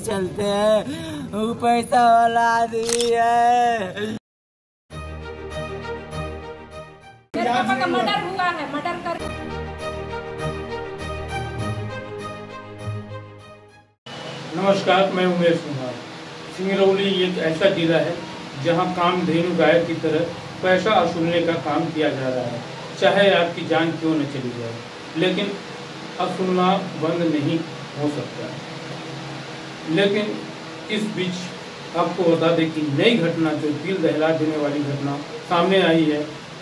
चलते हैं, वो पैसा वाला आदमी है। मेरे पापा का मर्डर हुआ है, मर्डर कर। नमस्कार, मैं उमेश कुमार। सिंगरौली एक ऐसा जिला है जहां कामधेनु गाय की तरह पैसा वसूलने का काम किया जा रहा है, चाहे आपकी जान क्यों न चली जाए, लेकिन वसूलना बंद नहीं हो सकता। लेकिन इस बीच आपको बता दें कि नई घटना, जो दिल दहला देने वाली घटना सामने आई है,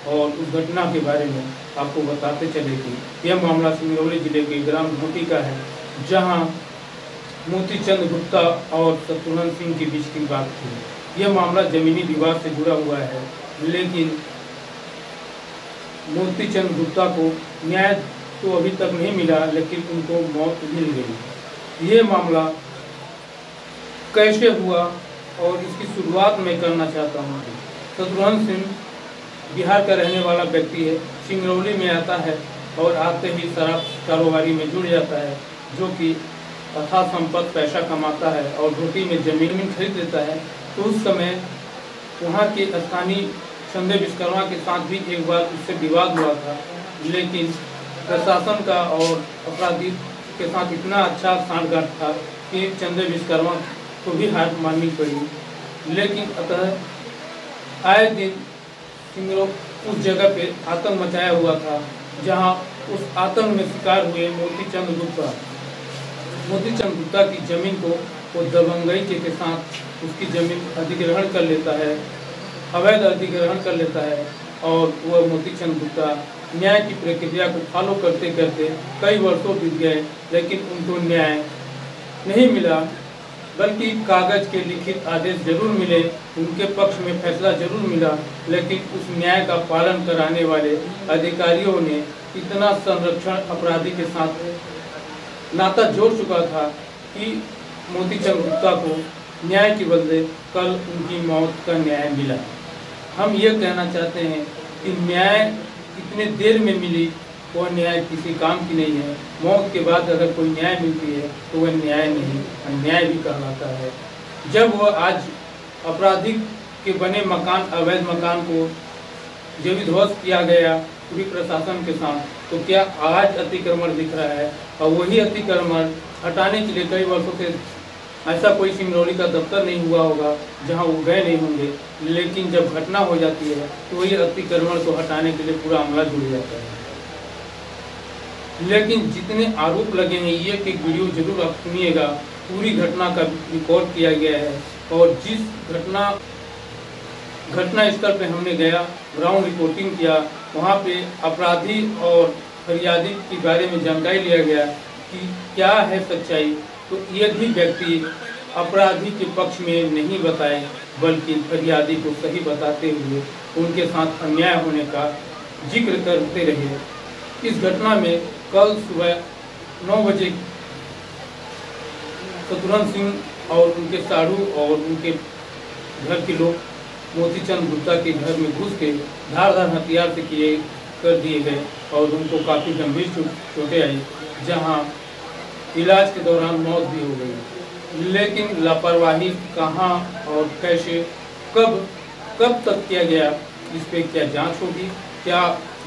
और उस घटना के बारे में आपको बताते चले कि यह मामला सिंगरौली जिले के ग्राम घोटी का है, जहां मोतीचंद गुप्ता और शत्रुघ्न सिंह के बीच की बात थी। यह मामला जमीनी विवाद से जुड़ा हुआ है, लेकिन मोतीचंद गुप्ता को न्याय तो अभी तक नहीं मिला, लेकिन उनको मौत मिल गई। ये मामला कैसे हुआ और इसकी शुरुआत मैं करना चाहता हूँ। शत्रुघ्न सिंह बिहार का रहने वाला व्यक्ति है, सिंगरौली में आता है और आते ही शराब कारोबारी में जुड़ जाता है, जो कि अथाह संपत्ति पैसा कमाता है और घोटी में जमीन खरीद लेता है। तो उस समय वहाँ के स्थानीय चंदे विश्वकर्मा के साथ भी एक बार उससे विवाद हुआ था, लेकिन प्रशासन का और अपराधी के साथ इतना अच्छा सांठगांठ था कि चंदे विश्वकर्मा को भी हार माननी पड़ी। लेकिन अतः आए दिन सिंगरौली उस जगह पे आतंक मचाया हुआ था, जहां उस आतंक में शिकार हुए मोतीचंद गुप्ता की जमीन को वो दबंगई के साथ उसकी जमीन अधिग्रहण कर लेता है, अवैध अधिग्रहण कर लेता है। और वह मोतीचंद गुप्ता न्याय की प्रक्रिया को फॉलो करते करते कई वर्षों बीत गए, लेकिन उनको न्याय नहीं मिला, बल्कि कागज के लिखित आदेश जरूर मिले, उनके पक्ष में फैसला जरूर मिला, लेकिन उस न्याय का पालन कराने वाले अधिकारियों ने इतना संरक्षण अपराधी के साथ नाता जोड़ चुका था कि मोतीचंद गुप्ता को न्याय के बदले कल उनकी मौत का न्याय मिला। हम ये कहना चाहते हैं कि न्याय इतने देर में मिली, वह न्याय किसी काम की नहीं है। मौत के बाद अगर कोई न्याय मिलती है तो वह न्याय नहीं, अन्याय भी कहलाता है। जब वह आज अपराधी के बने मकान, अवैध मकान को जब ध्वस्त किया गया पूरी प्रशासन के साथ, तो क्या आज अतिक्रमण दिख रहा है? और वही अतिक्रमण हटाने के लिए कई वर्षों से ऐसा कोई सिंगरौली का दफ्तर नहीं हुआ होगा जहां वो गए नहीं होंगे, लेकिन जब घटना हो जाती है तो वही अतिक्रमण को हटाने के लिए पूरा अमला जुड़ जाता है। लेकिन जितने आरोप लगे हैं, ये कि वीडियो जरूर आप सुनिएगा, पूरी घटना का रिकॉर्ड किया गया है। और जिस घटना स्थल पे हमने गया, ग्राउंड रिपोर्टिंग किया, वहाँ पे अपराधी और फरियादी के बारे में जानकारी लिया गया कि क्या है सच्चाई। तो ये भी व्यक्ति अपराधी के पक्ष में नहीं बताए, बल्कि फरियादी को सही बताते हुए उनके साथ अन्याय होने का जिक्र करते रहे। इस घटना में कल सुबह 9 बजे शत्रुघ्न सिंह और उनके साड़ू और उनके घर के लोग मोतीचंद गुप्ता के घर में घुस के धारदार हथियार से कर दिए गए और उनको काफ़ी गंभीर चोटें आई, जहां इलाज के दौरान मौत भी हो गई। लेकिन लापरवाही कहाँ और कैसे, कब तक किया गया, इस पर क्या जांच होगी? क्या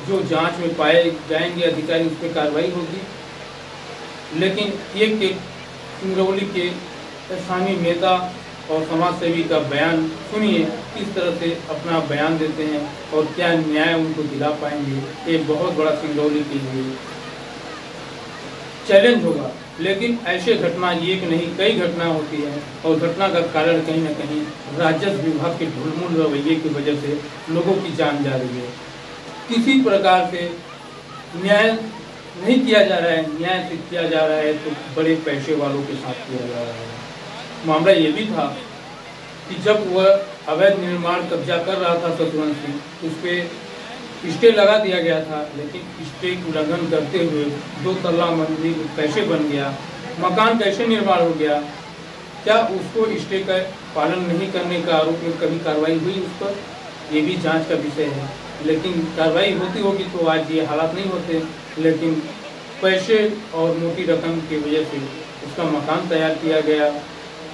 जो जांच में पाए जाएंगे अधिकारी उस पर कार्रवाई होगी? लेकिन एक सिंगरौली के स्थानीय नेता और समाज सेवी का बयान सुनिए, किस तरह से अपना बयान देते हैं और क्या न्याय उनको दिला पाएंगे। ये बहुत बड़ा सिंगरौली के लिए चैलेंज होगा। लेकिन ऐसे घटना एक नहीं, कई घटना होती है, और घटना का कारण कहीं न कहीं राजस्व विभाग के ढुलमुल रवैये की वजह से लोगों की जान जा रही है। किसी प्रकार से न्याय नहीं किया जा रहा है, न्याय से किया जा रहा है तो बड़े पैसे वालों के साथ किया जा रहा है। मामला ये भी था कि जब वह अवैध निर्माण कब्जा कर रहा था शत्रुघ्न सिंह, उस पर स्टे लगा दिया गया था, लेकिन स्टे उल्लंघन करते हुए 2 तल्ला मंजिल कैसे बन गया, मकान कैसे निर्माण हो गया, क्या उसको स्टे का पालन नहीं करने का आरोप में कभी कार्रवाई हुई उस पर? ये भी जांच का विषय है। लेकिन कार्रवाई होती होगी तो आज ये हालात नहीं होते। लेकिन पैसे और मोटी रकम की वजह से उसका मकान तैयार किया गया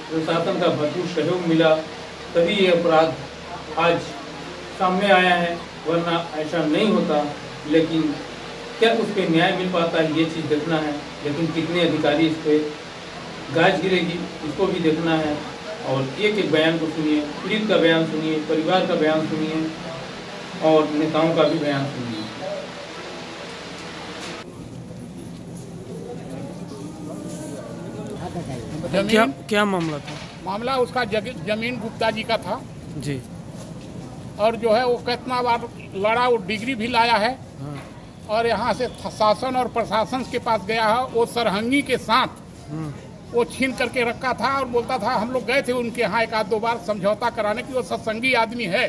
प्रशासन का भरपूर सहयोग मिला तभी ये अपराध आज सामने आया है, वरना ऐसा नहीं होता। लेकिन क्या उस पर न्याय मिल पाता है, ये चीज़ देखना है। लेकिन कितने अधिकारी इस पर गाज गिरेगी, इसको भी देखना है। और एक एक बयान को सुनिए, पीड़ित का बयान सुनिए, परिवार का बयान सुनिए और नेताओं का भी बयान सुनिए। क्या मामला था? मामला उसका जमीन गुप्ता जी का था जी। और जो है वो कितना बार लड़ा, वो डिग्री भी लाया है। हाँ। और यहाँ से शासन और प्रशासन के पास गया है, वो सरहंगी के साथ वो छीन करके रखा था और बोलता था, हम लोग गए थे उनके यहाँ एक आध दो बार समझौता कराने की, वो सत्संगी आदमी है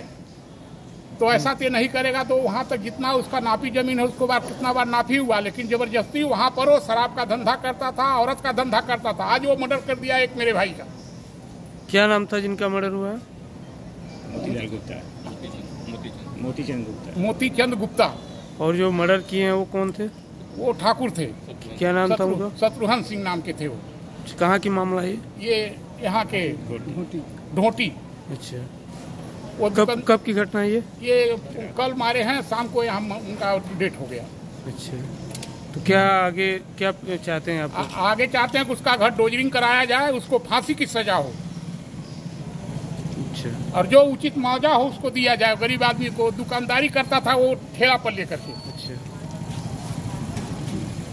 तो ऐसा तो नहीं करेगा। तो वहाँ तक जितना उसका नापी जमीन है उसको बार कितना बार नापी हुआ, लेकिन जबरदस्ती वहाँ पर वो शराब का धंधा करता था, औरत का धंधा करता था। आज वो मर्डर कर दिया एक मेरे भाई का। क्या नाम था जिनका मर्डर हुआ है? मोतीचंद गुप्ता। और जो मर्डर किए हैं वो कौन थे? वो ठाकुर थे। क्या नाम था उनका? शत्रुघ्न सिंह नाम के थे वो। कहाँ की मामला है ये यहाँ के ढोटी। अच्छा, वो कब की घटना है ये कल मारे हैं, शाम को यहाँ उनका डेथ हो गया। अच्छा, तो क्या आगे क्या चाहते हैं आप? आगे चाहते हैं कि उसका घर डोजरिंग कराया जाए, उसको फांसी की सजा हो। अच्छा। और जो उचित मुआवजा हो उसको दिया जाए। गरीब आदमी को, दुकानदारी करता था वो ठेला पर लेकर के। अच्छा।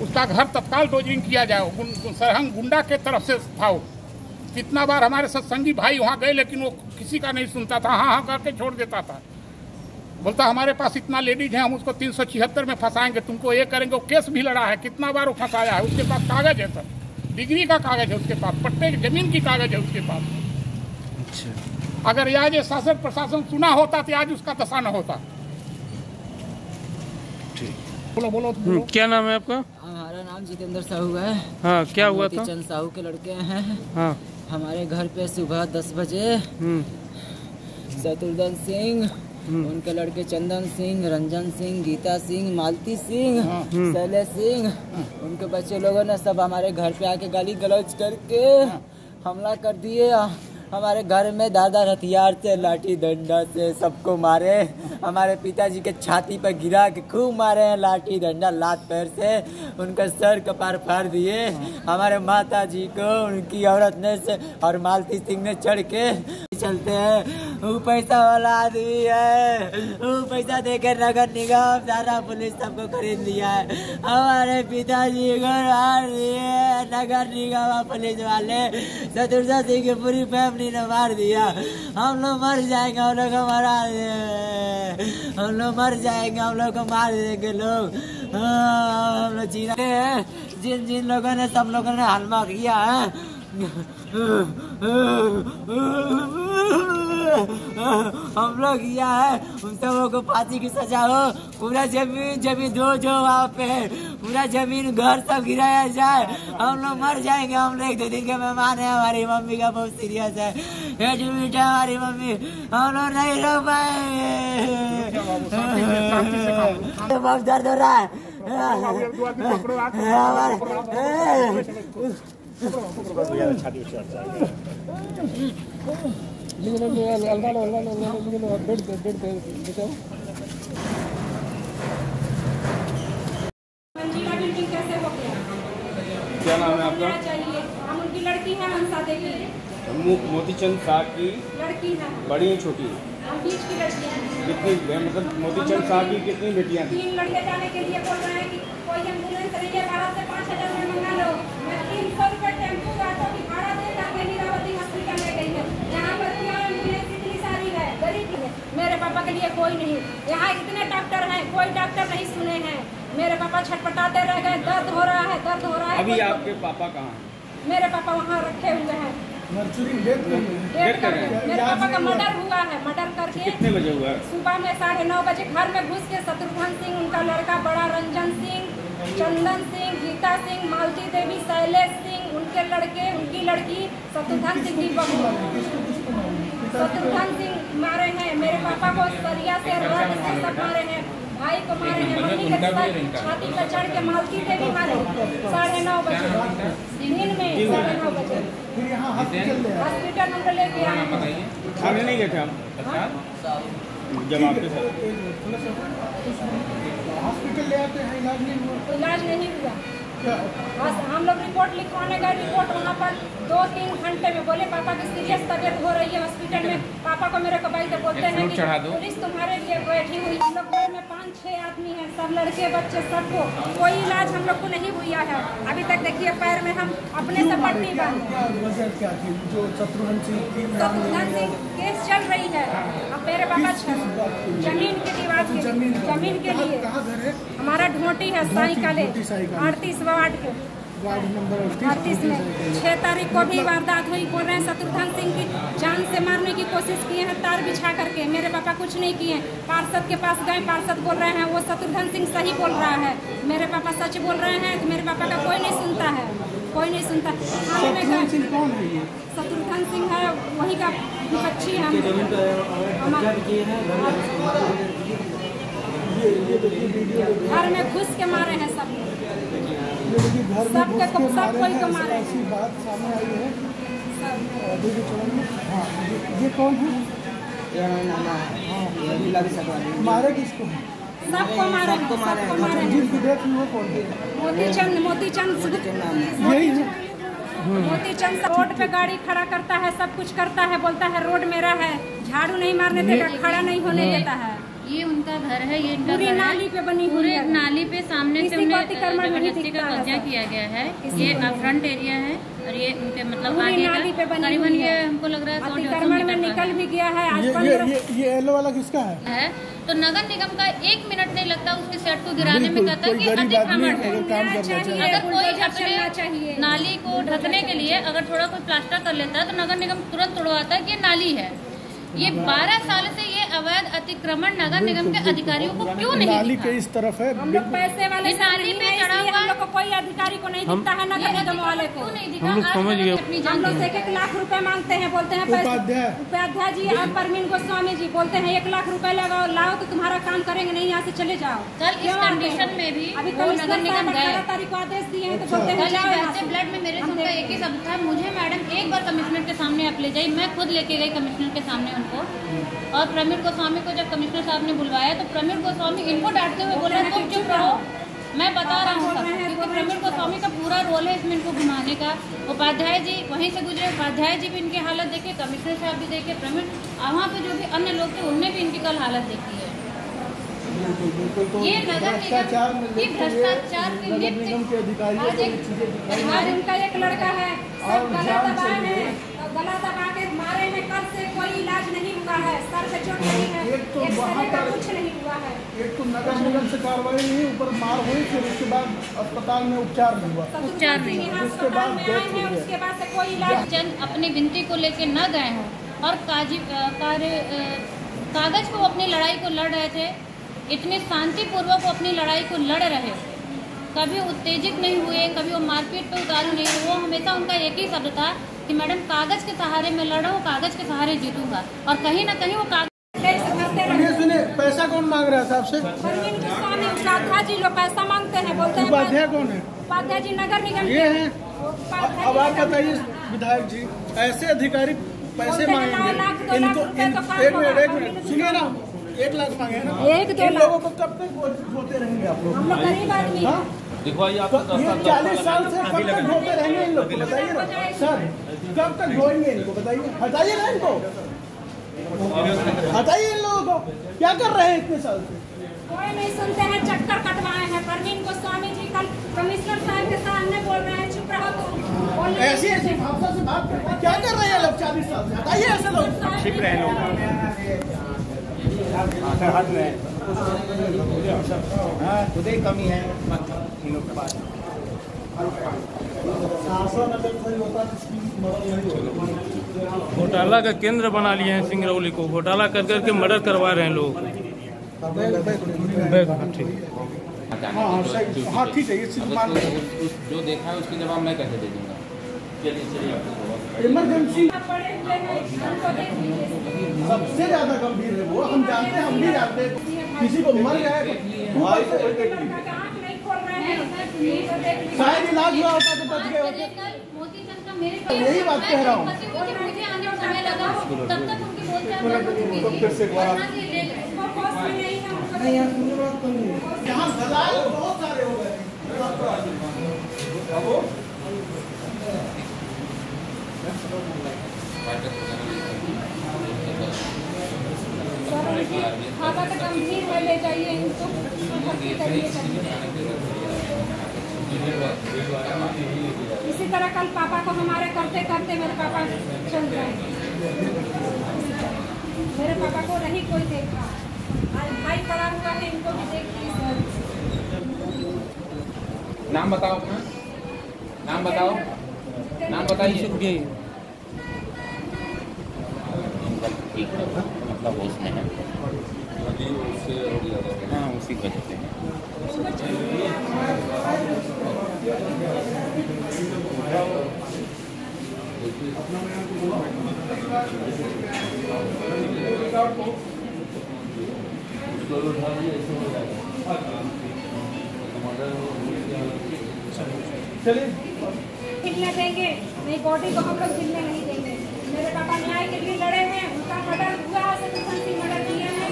उसका घर तत्काल डोजरिंग किया जाए। सरहंग गुंडा के तरफ से था वो। कितना बार हमारे सत्संगी भाई वहाँ गए, लेकिन वो किसी का नहीं सुनता था, हाँ हाँ करके छोड़ देता था। बोलता हमारे पास इतना लेडीज है, हम उसको 376 में फंसाएंगे, तुमको ये करेंगे। वो केस भी लड़ा है, कितना बार वो फंसाया है। उसके पास कागज है सर, डिग्री का कागज है उसके पास, पट्टे की जमीन की कागज है उसके पास। अच्छा। अगर आज ये शासन प्रशासन सुना होता तो आज उसका दशा न होता। बोलो बोलो, बोलो। क्या नाम है आपका? हमारा नाम जितेंद्र साहू है। हाँ, क्या हुआ था? मोतीचंद साहू के लड़के हैं। हाँ। हमारे घर पे सुबह 10 बजे शत्रुघ्न सिंह, उनके लड़के चंदन सिंह, रंजन सिंह, गीता सिंह, मालती सिंह, शैलेश सिंह, उनके बच्चे लोगों ने सब हमारे घर पे आके गाली गलौज करके हमला कर दिए। हमारे घर में दादा हथियार से, लाठी डंडा से सबको मारे। हमारे पिताजी के छाती पर गिरा के खूब मारे हैं, लाठी डंडा लात पैर से। उनका सर कपार फाड़ दिए। हमारे माता जी को उनकी औरत ने से और मालती सिंह ने चढ़ के चलते हैं। वो पैसा वाला आदमी है, वो पैसा देकर नगर निगम सारा पुलिस सबको खरीद लिया है। हमारे पिताजी को मार दिए नगर निगम पुलिस वाले। शत्रुघ्न सिंह की पूरी फैमिली ने मार दिया। हम लोग मर जाएंगे, हम लोग को मरा दे, हम लोग मर जाएंगे, हम लोग को मार देंगे लोग। हम लोग जीते हैं। जिन जिन लोगों ने, सब लोगों ने हलमा किया है, हम लोग किया है, उन सबों को फांसी की सजा हो। पूरा जमीन जो वहाँ पे पूरा जमीन घर सब गिराया जाए। हम लोग मर जाएंगे। हम लोग 2 दिन के मेहमान है। हमारी मम्मी का बहुत सीरियस है, एडमिट है हमारी मम्मी। हम लोग नहीं रह पाएंगे, बहुत दर्द हो रहा है। कैसे हो गया? क्या नाम है आपका? चाहिए, हम उनकी लड़की है, हंसा देवी। मोतीचंद साहब की लड़की है, बड़ी है छोटी? हम बीच की लड़की है। कितनी, मतलब मोतीचंद साहब की कितनी बेटियां थी? 3 लड़के जाने के लिए बोल रहे हैं कि कोई एम्बुलेंस नहीं है, भारत से 5000 में मंगा लो। मैं 300 रुपये टेम्पो ऑटो की भाड़ा दे करके लीलावती हॉस्पिटल ले गई है। यहाँ पर क्या एम्बुलेंस इतनी सारी है, गरीब है। मेरे पापा के लिए कोई नहीं। यहाँ इतने डॉक्टर हैं, कोई डॉक्टर नहीं सुने हैं। मेरे पापा छटपटाते रह गए, दर्द हो रहा है, दर्द हो रहा है। अभी आपके पापा कहाँ हैं? मेरे पापा वहाँ रखे हुए हैं। डेट कर रहे हैं? मेरे पापा का मर्डर हुआ है। मर्डर करके कितने बजे हुआ है? सुबह में 9:30 बजे घर में घुस के शत्रुघ्न सिंह, उनका लड़का बड़ा रंजन सिंह, चंदन सिंह, गीता सिंह, मालती देवी, शैलेश सिंह, उनके लड़के, उनकी लड़की, शत्रुघ्न सिंह की बहू। शत्रुघ्न सिंह मारे हैं। मेरे पापा को सरिया से, रड से सब मारे हैं। भाई को मारे हैं, मम्मी के छाती पर चढ़ के मालती पे भी मारे 9:30 बजे दिन में 9:30 बजे। फिर यहाँ हॉस्पिटल हम ले के आए हैं। थाने नहीं गए थे हम? जब आपके साथ हॉस्पिटल ले आते हैं, इलाज नहीं हुआ। इलाज नहीं हुआ। बस हम लोग रिपोर्ट लिखवाने गए, रिपोर्ट वहाँ पर 2-3 घंटे में बोले पापा की सीरियस तबीयत हो रही है हॉस्पिटल में। पापा को मेरे को भाई तो बोलते हैं कि पुलिस तुम्हारे लिए बैठी हुई। हम लोग घर में 5-6 आदमी हैं, सब लड़के बच्चे सबको, कोई इलाज हम लोग को नहीं हुआ है अभी तक। देखिए पैर में हम अपने से पट्टी बांध। क्या थी जो शत्रुघ्न सिंह केस चल रही है। अब मेरे पापा जमीन के विवाद के जमीन के लिए। कहाँ घर है? हमारा ढोटी है साई काले 38 वार्ड के वार्ड नंबर 38 में 6 तारीख को भी वारदात हुई। बोल रहे हैं शत्रुघ्न सिंह की जान से मारने की कोशिश किए हैं तार बिछा करके। मेरे पापा कुछ नहीं किए। पार्षद के पास गए, पार्षद बोल रहे हैं वो शत्रुघ्न सिंह सही बोल रहा है। मेरे पापा सच बोल रहे हैं तो मेरे पापा का कोई नहीं सुनता है, कोई नहीं सुनता। शत्रुघ्न सिंह कौन है ये? शत्रुघ्न सिंह है वही का विपक्षी है। घर में घुस के मारे हैं सब, सब कोई को मारे। ऐसी बात सामने आई है। हाँ, ये कौन है? मारे किसको? सबको मारे, सबको मारे। जिनकी डेथ हुई वो कौन है? मोतीचंद यही है। मोतीचंद रोड पे गाड़ी खड़ा करता है, सब कुछ करता है, बोलता है रोड मेरा है, झाड़ू नहीं मारने देगा, खड़ा नहीं होने देता है। ये उनका घर है, ये इनका पूरी नाली पे बनी हुई है। नाली पे सामने से उन्हें जबरदस्ती का कब्जा किया गया है। ये फ्रंट एरिया है और ये उनके मतलब आगे का करीबन ये हमको लग रहा है अतिक्रमण में निकल भी गया है। आज ये येलो वाला किसका है? तो नगर निगम का 1 मिनट नहीं लगता उसके सेट को गिराने में, कहता है कि अतिक्रमण है। अगर कोई अपने नाली को ढकने के लिए अगर थोड़ा कोई प्लास्टर कर लेता है तो नगर निगम तुरंत तोड़वाता है कि ये नाली है। ये 12 साल से ये अवैध अतिक्रमण नगर निगम के अधिकारियों को क्यों नहीं नाली के इस तरफ है? हम लोग पैसे वाले नाली पे चढ़ा हुआ हम लोग को कोई अधिकारी को नहीं दिखता है नगर निगम वाले को। हम लोग समझ गए। हम लोग 1 लाख रुपए मांगते हैं, बोलते हैं उपाध्याय जी और परवीन गोस्वामी जी बोलते हैं 1 लाख रुपए लगाओ, लाओ तो तुम्हारा काम करेंगे, नहीं यहाँ से चले जाओ। कल इस कंडीशन में भी अभी नगर निगम 18 तारीख को आदेश दिए हैं तो बोलते हैं ब्लड में मेरे उनका एक ही शब्द था, मुझे मैडम एक बार कमिश्नर के सामने आप ले जाइए। मैं खुद लेके गई कमिश्नर के सामने उनको, और प्रवीण गोस्वामी को जब कमिश्नर साहब ने बुलवाया तो प्रवीण गोस्वामी इनको डांटते हुए बोल रहे हैं तुम चुप रहो, मैं बता रहा हूँ सब, क्योंकि प्रवीण गोस्वामी का पूरा रोल है इसमें इनको घुमाने का। उपाध्याय जी वहीं से गुजरे, उपाध्याय जी भी इनकी हालत देखे, कमिश्नर साहब भी देखे, प्रवीण वहाँ पे जो भी अन्य लोग थे उनने भी इनकी कल हालत देखी है। ये नगर निगम, ये भ्रष्टाचार की आज उनका एक लड़का है गला दबाए हैं, गला दबा के मारे हैं, कल से कोई इलाज नहीं हुआ है, सर से चोट नहीं है, कुछ नहीं हुआ है। एक तो नगर निगम से कार्रवाई नहीं, ऊपर मार हुई, फिर उसके बाद अस्पताल में उपचार नहीं हुआ, उपचार नहीं, उसके बाद डेथ हुई है। उसके बाद से कोई इलाज चंद अपनी विनती को लेके न गए हों और कागज को अपनी लड़ाई को लड़ रहे थे, इतनी शांतिपूर्वक वो अपनी लड़ाई को लड़ रहे, कभी उत्तेजित नहीं हुए, कभी वो मारपीट पे उतारू नहीं। वो हमेशा उनका एक ही शब्द था कि मैडम कागज के सहारे मैं लड़ रहा हूँ, कागज के सहारे जीतूंगा। और कहीं ना कहीं वो सुनिए, पैसा कौन मांग रहा था आपसे? उपाध्याय जी लोग पैसा मांगते हैं, बोलते हैं। उपाध्याय कौन है? उपाध्याय जी नगर निगम ये है। अब आप बताइए विधायक जी, ऐसे अधिकारी पैसे मांगेंगे इनको, एक मिनट सुनिए ना, 1 लाख मांगे ना, 1-2 लोगों को कब तक होते रहेंगे आप लोग? हम लोग गरीब आदमी हैं। देखो ये 40 साल से कब तक ढोते रहेंगे इन लोग को? बताइए ना सर, कब तक ढोएंगे इनको? बताइए, हटाइए ना इनको, हटाइए इन लोगों को। क्या कर रहे हैं इतने साल से? कोई नहीं सुनते हैं, चक्कर कटवाए हैं। परवीन गोस्वामी जी कल कमिश्नर साहब के सामने बोल रहे हैं चुप रहो तुम, ऐसी भाषा से बात करते हैं। क्या कर रहे हैं लोग 40 साल से? हटाइए ऐसे लोग, छिप रहे लोग। खुद ही कमी है इन लोग के पास। घोटाला का केंद्र बना लिए हैं सिंगरौली को, घोटाला कर करके मर्डर करवा रहे हैं लोग। हाँ ठीक है, ये जो देखा है उसके जवाब मैं कैसे दे दूंगा? चलिए इमरजेंसी पड़े हुए हैं, हमको देख लीजिए। सबसे ज्यादा गंभीर है वो, हम जानते हैं, हम भी जानते हैं। किसी को मर गया शायद इलाज हुआ होता तो बच गए होते। यही बात कह रहा हूँ। यहाँ दलाल बहुत सारे हो गए। हालत गंभीर है, ले जाइए इनको। इसी तरह कल पापा को हमारे करते करते मेरे पापा चल गए। मेरे पापा को नहीं कोई देखा। आज भाई पड़ा हुआ है, इनको भी देखिए सर। नाम बताओ अपना, नाम बताओ, नाम बताइए। मतलब उसमें है, हाँ उसी वजह से चलिए हिलने देंगे नहीं, बॉडी को हम लोग हिलने नहीं देंगे। मेरे पापा न्याय के लिए लड़े हैं, उनका मर्डर हुआ है, मर्डर किया है।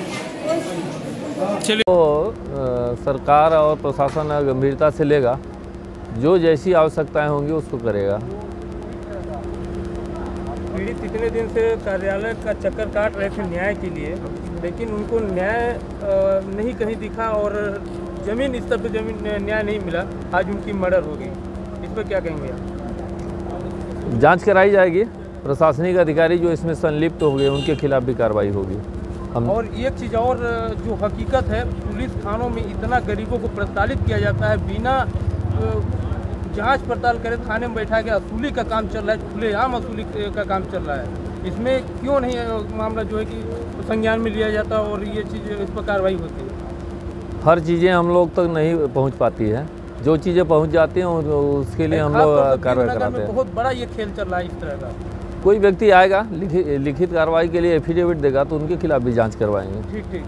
तो सरकार और प्रशासन गंभीरता से लेगा, जो जैसी आवश्यकताएं होंगी उसको करेगा। पीड़ित इतने दिन से कार्यालय का चक्कर काट रहे थे न्याय के लिए, लेकिन उनको न्याय नहीं कहीं दिखा और जमीन स्तर पर न्याय नहीं मिला। आज उनकी मर्डर हो गई, इस पर क्या कहेंगे आप? जांच कराई जाएगी, प्रशासनिक अधिकारी जो इसमें संलिप्त हो गए उनके खिलाफ भी कार्रवाई होगी। और एक चीज़ और जो हकीकत है, पुलिस थानों में इतना गरीबों को प्रताड़ित किया जाता है, बिना जांच पड़ताल करे थाने में बैठा के वसूली का काम चल रहा है, खुलेआम वसूली का काम चल रहा है। इसमें क्यों नहीं मामला जो है कि संज्ञान में लिया जाता और ये चीज़ इस पर कार्रवाई होती है? हर चीज़ें हम लोग तक नहीं पहुंच पाती है, जो चीज़ें पहुंच जाती हैं उसके लिए हम लोग कार्रवाई कराते हैं। बहुत बड़ा ये खेल चल रहा है इस तरह का। कोई व्यक्ति आएगा लिखित कार्रवाई के लिए एफिडेविट देगा तो उनके खिलाफ भी जांच करवाएंगे। ठीक ठीक।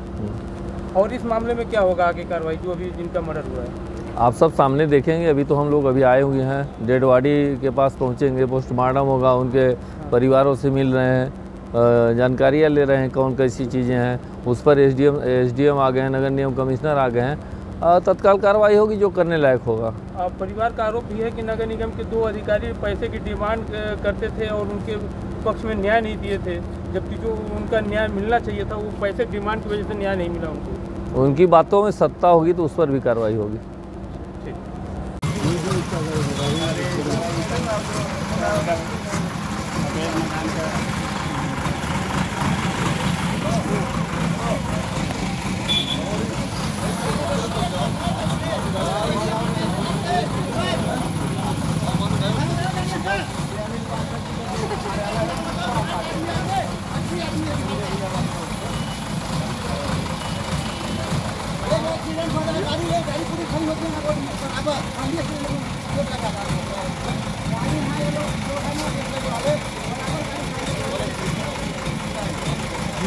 और इस मामले में क्या होगा आगे कार्रवाई, जो अभी जिनका मर्डर हुआ है? आप सब सामने देखेंगे। अभी तो हम लोग अभी आए हुए हैं, डेड बॉडी के पास पहुंचेंगे, पोस्टमार्टम होगा, उनके परिवारों से मिल रहे हैं, जानकारियाँ ले रहे हैं कौन कैसी चीज़ें हैं। उस पर एसडीएम आ गए हैं, नगर निगम कमिश्नर आ गए हैं, तत्काल कार्रवाई होगी जो करने लायक होगा। परिवार का आरोप भी है कि नगर निगम के 2 अधिकारी पैसे की डिमांड करते थे और उनके पक्ष में न्याय नहीं दिए थे, जबकि जो उनका न्याय मिलना चाहिए था वो पैसे डिमांड की वजह से न्याय नहीं मिला उनको। उनकी बातों में सत्ता होगी तो उस पर भी कार्रवाई होगी।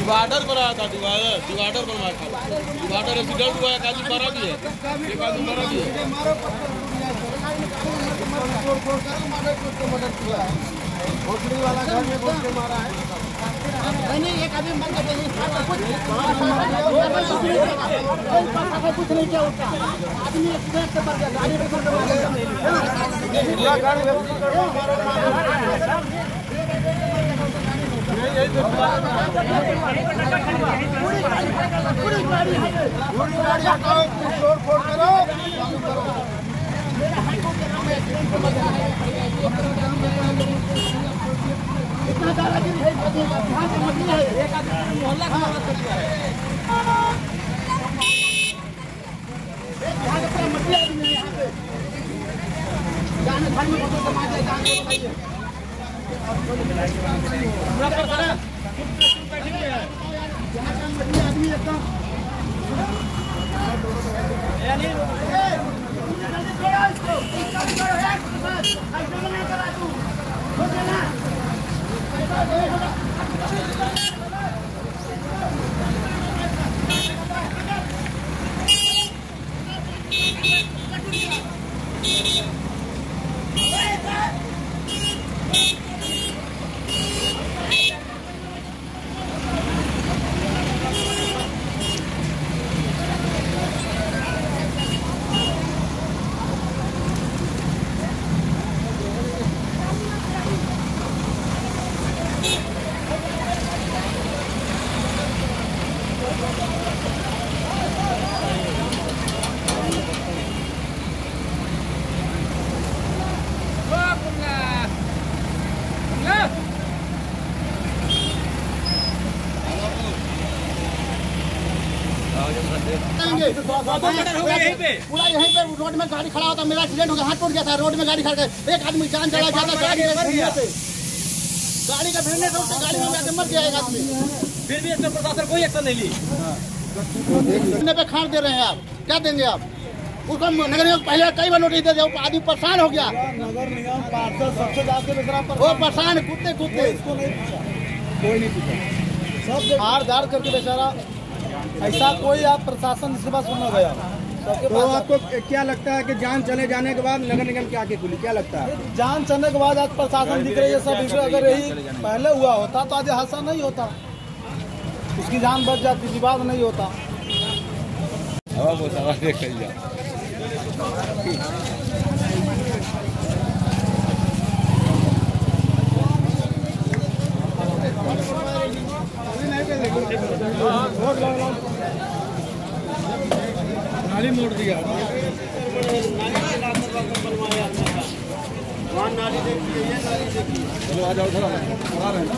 डिवाइडर बनाया था, डिवाइडर बनवाया था। डिवाइडर एक्सीडेंट हुआ, एक आदमी मरा भी है, एक आदमी मरा भी है। होटली वाला घर में घुस के मारा है। नहीं, एक आदमी मर गया, कुछ नहीं किया उसका। आदमी एक्सीडेंट से मर गया, गाड़ी में घुस के मारा पूरी गाड़ी हटाओ, तोड़ फोड़ करो, इतना दादागिरी है, यहाँ से मछली है, एक आदमी मोहल्ला का मदद कर दिया है, यहाँ से पूरा मछली आदमी है। यहाँ पे जाने घर में फोटो समाज है, जान को बताइए आदमी एकदम पूरा यहीं पे रोड में गाड़ी खड़ा होता, मेरा एक्सीडेंट हो गया, हाथ टूट गया था, रोड में गाड़ी खड़ा कर एक आदमी जान चला जाता, गाड़ी का भिड़ने से गाड़ी में जाकर मर गया एक आदमी, फिर भी इसमें प्रशासन कोई एक्शन नहीं ली। पे खाट दे रहे हैं आप, क्या देंगे आप उसको? नगर निगम पहले कई बार नोटिस दे दिया, आदमी परेशान हो गया। नगर निगम पार्षद सबसे ज्यादा वो परेशान कूदते कूदते कोई नहीं पूछा, सब हार धार करके बेचारा, ऐसा कोई आप प्रशासन इसके पास सुनना गया। तो आपको क्या लगता है कि जान चले जाने के बाद नगर निगम क्या खुली, क्या लगता है? जान चलने के बाद आज प्रशासन दिख रही है सब, अगर यही पहले हुआ होता तो आज हादसा नहीं होता, उसकी जान बच जाती, विवाद नहीं होता। नाली मोड़ दिया, नाली देखिए, ये नाली देखिए, चलो आ जाओ थोड़ा आ रहे हैं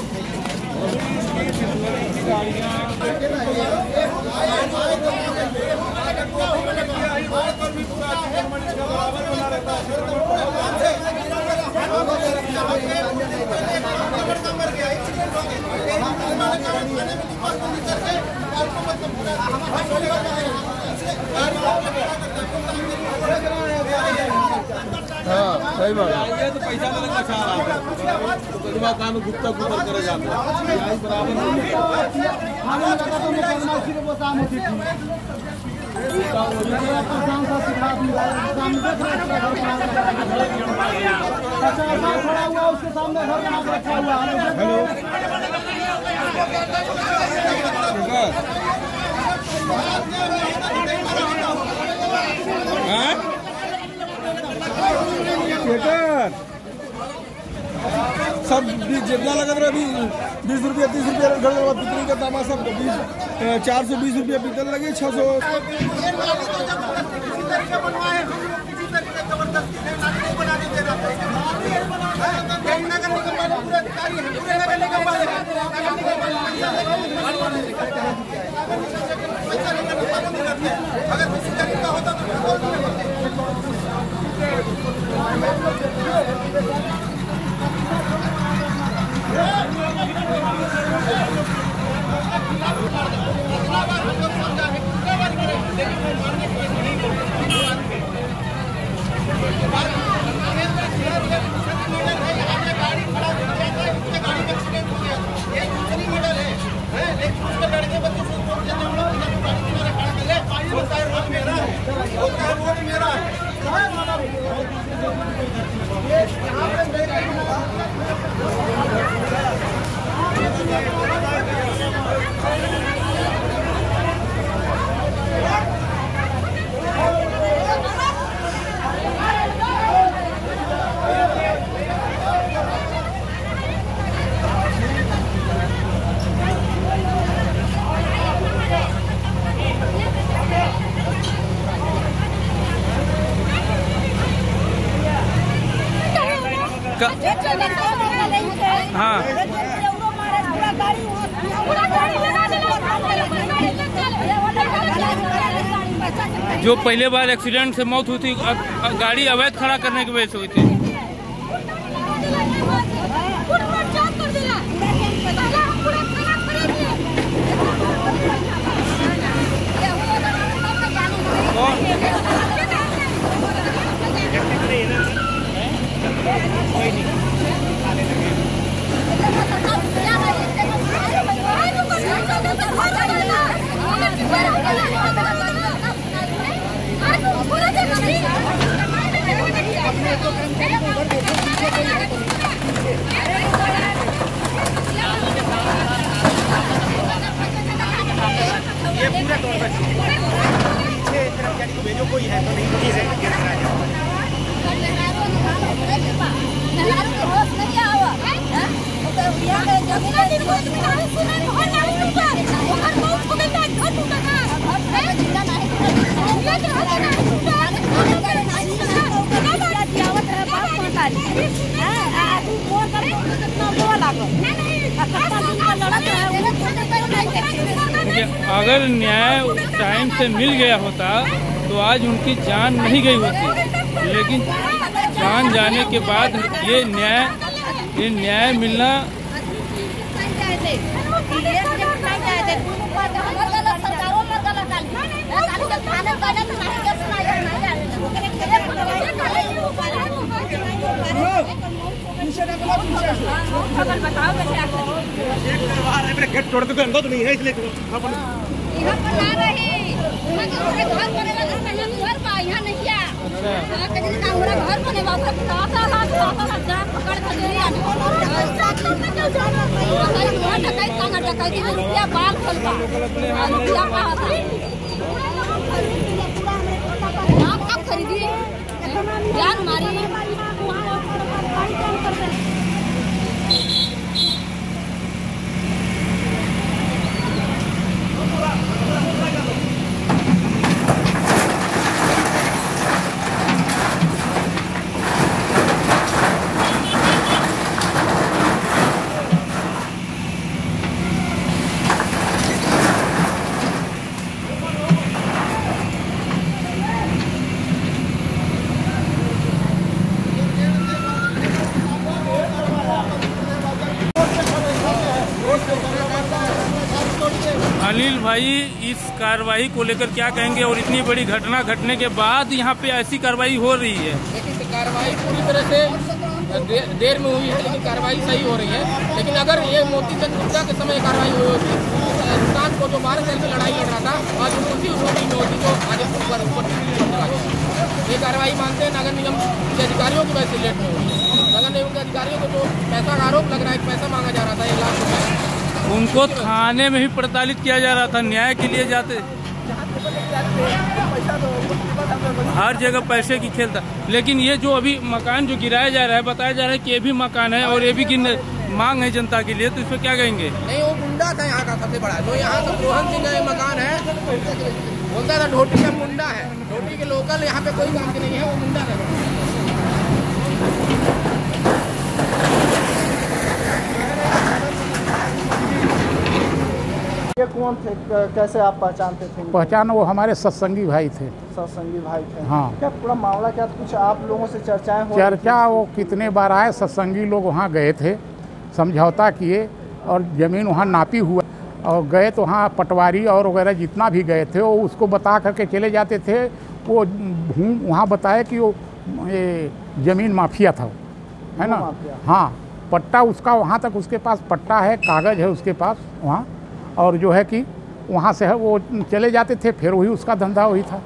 हाँ सही बात है, ये तो पैसा देने का चाह रहा है, तो काम गुप्ता गुप्ता करे जाते हैं बराबर खड़ा हुआ उसके सामने घर बना के रखा हुआ। हेलो सब जितना लगा था अभी 20 रुपया 30 रुपया बिक्री का दामा सब 420 रुपया पीतल लगे 600। हाँ जो पहले बार एक्सीडेंट से मौत हुई थी, गाड़ी अवैध खड़ा करने की वजह से हुई थी। ये पूरा तौर पर पीछे तरफ यानी भेजो कोई है तो नहीं चीज है अगर न्याय टाइम से मिल गया होता तो आज उनकी जान नहीं गई होती, लेकिन जान जाने के बाद ये न्याय मिलना गेट तोड़ के अंदर तो नहीं है, इसलिए यहाँ पर ला रही घर पर यहाँ नहीं किया हमारा घर बने रुपया बाल खोलता कब खरीदी जान मारी। अनिल भाई, इस कार्रवाई को लेकर क्या कहेंगे और इतनी बड़ी घटना घटने के बाद यहाँ पे ऐसी कार्रवाई हो रही है? लेकिन कार्रवाई पूरी तरह से देर में हुई है, लेकिन कार्रवाई सही हो रही है। लेकिन अगर ये मोती चंद गुप्ता के समय कार्रवाई हुई होती, हिंदुस्तान को जो 12 साल की लड़ाई लड़ रहा था आज उसी छोटी में होती तो आज ये कार्रवाई मानते हैं नगर निगम के अधिकारियों की वजह से लेट में हुई है। नगर निगम के अधिकारियों को जो पैसा का आरोप लग रहा है, पैसा मांगा जा रहा था 1 लाख रुपये, उनको थाने में भी प्रताड़ित किया जा रहा था, न्याय के लिए जाते हर जगह पैसे की खेल था। लेकिन ये जो अभी मकान जो गिराया जा रहा है, बताया जा रहा है कि ये भी मकान है और ये भी मांग है जनता के लिए, तो इस पर क्या कहेंगे? नहीं, वो गुंडा था यहाँ का सबसे बड़ा, जो यहाँ का रोहन सिंह का मकान है, बोलता था ढोटी का मुंडा है, ढोटी के लोकल यहाँ पे कोई काम की नहीं है, वो मुंडा था। ये कौन थे, कैसे आप पहचानते थे? पहचान वो हमारे सत्संगी भाई थे। सत्संगी भाई थे? हाँ। क्या पूरा मामला क्या कुछ आप लोगों से चर्चाएं हो? चर्चा वो कितने बार आए, सत्संगी लोग वहाँ गए थे, समझौता किए और ज़मीन वहाँ नापी हुआ और गए तो वहाँ पटवारी और वगैरह जितना भी गए थे वो उसको बता करके चले जाते थे। वो वहाँ बताए कि वो ये ज़मीन माफिया था, है ना? हाँ, पट्टा उसका वहाँ तक उसके पास पट्टा है, कागज़ है उसके पास वहाँ, और जो है कि वहाँ से है वो चले जाते थे, फिर वही उसका धंधा वही था।